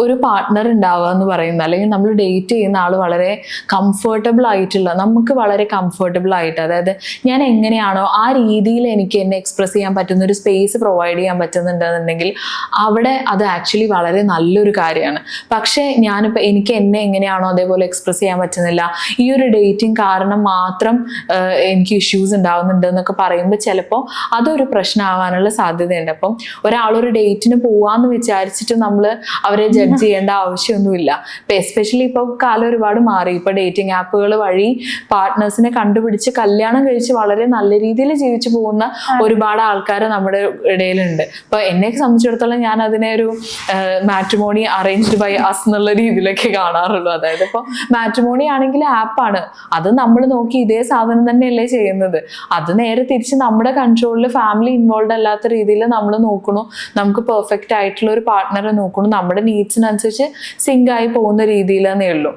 ഒരു പാർട്ട്ണർ ഉണ്ടാവുക എന്ന് പറയുന്നത്, അല്ലെങ്കിൽ നമ്മൾ ഡേറ്റ് ചെയ്യുന്ന ആൾ വളരെ കംഫർട്ടബിൾ ആയിട്ടുള്ള, നമുക്ക് വളരെ കംഫർട്ടബിൾ ആയിട്ട്, അതായത് ഞാൻ എങ്ങനെയാണോ ആ രീതിയിൽ എനിക്ക് എന്നെ എക്സ്പ്രസ് ചെയ്യാൻ പറ്റുന്ന ഒരു സ്പേസ് പ്രൊവൈഡ് ചെയ്യാൻ പറ്റുന്നുണ്ടെന്നുണ്ടെങ്കിൽ അവിടെ അത് ആക്ച്വലി വളരെ നല്ലൊരു കാര്യമാണ്. പക്ഷേ ഞാനിപ്പോൾ എനിക്ക് എന്നെ എങ്ങനെയാണോ അതേപോലെ എക്സ്പ്രസ് ചെയ്യാൻ പറ്റുന്നില്ല, ഈ ഒരു ഡേറ്റിംഗ് കാരണം മാത്രം എനിക്ക് ഇഷ്യൂസ് ഉണ്ടാവുന്നുണ്ട് എന്നൊക്കെ പറയുമ്പോൾ ചിലപ്പോൾ അതൊരു പ്രശ്നമാവാനുള്ള സാധ്യതയുണ്ട്. അപ്പം ഒരാളൊരു ഡേറ്റിന് പോവാന്ന് വിചാരിച്ചിട്ട് നമ്മൾ അവരെ ജഡ്ജ് ചെയ്യേണ്ട ആവശ്യമൊന്നുമില്ല. ഇപ്പൊ എസ്പെഷ്യലി ഇപ്പൊ കാലം ഒരുപാട് മാറി. ഇപ്പൊ ഡേറ്റിംഗ് ആപ്പുകൾ വഴി പാർട്ട്നേഴ്സിനെ കണ്ടുപിടിച്ച് കല്യാണം കഴിച്ച് വളരെ നല്ല രീതിയിൽ ജീവിച്ചു പോകുന്ന ഒരുപാട് ആൾക്കാർ നമ്മുടെ ഇടയിലുണ്ട്. ഇപ്പൊ എന്നെ സംബന്ധിച്ചിടത്തോളം ഞാൻ അതിനെ ഒരു മാട്രിമോണി അറേഞ്ച്ഡ് ബൈ അസ് എന്നുള്ള രീതിയിലൊക്കെ കാണാറുള്ളൂ. അതായത് ഇപ്പൊ മാട്രിമോണി ആണെങ്കിൽ ആപ്പാണ്, അത് നമ്മൾ നോക്കി ഇതേ സാധനം തന്നെയല്ലേ ചെയ്യുന്നത്. അത് നേരെ തിരിച്ച് നമ്മുടെ കൺട്രോളിൽ ഫാമിലി ഇൻവോൾവ് അല്ലാത്ത രീതിയിൽ നമ്മൾ നോക്കണു, നമുക്ക് പെർഫെക്റ്റ് ആയിട്ടുള്ള ഒരു പാർട്ട്ണറെ നോക്കണു, നമ്മുടെ നീഡ്സിനനുസരിച്ച് സിങ്ക് ആയി പോകുന്ന രീതിയിലെന്നേ ഉള്ളൂ.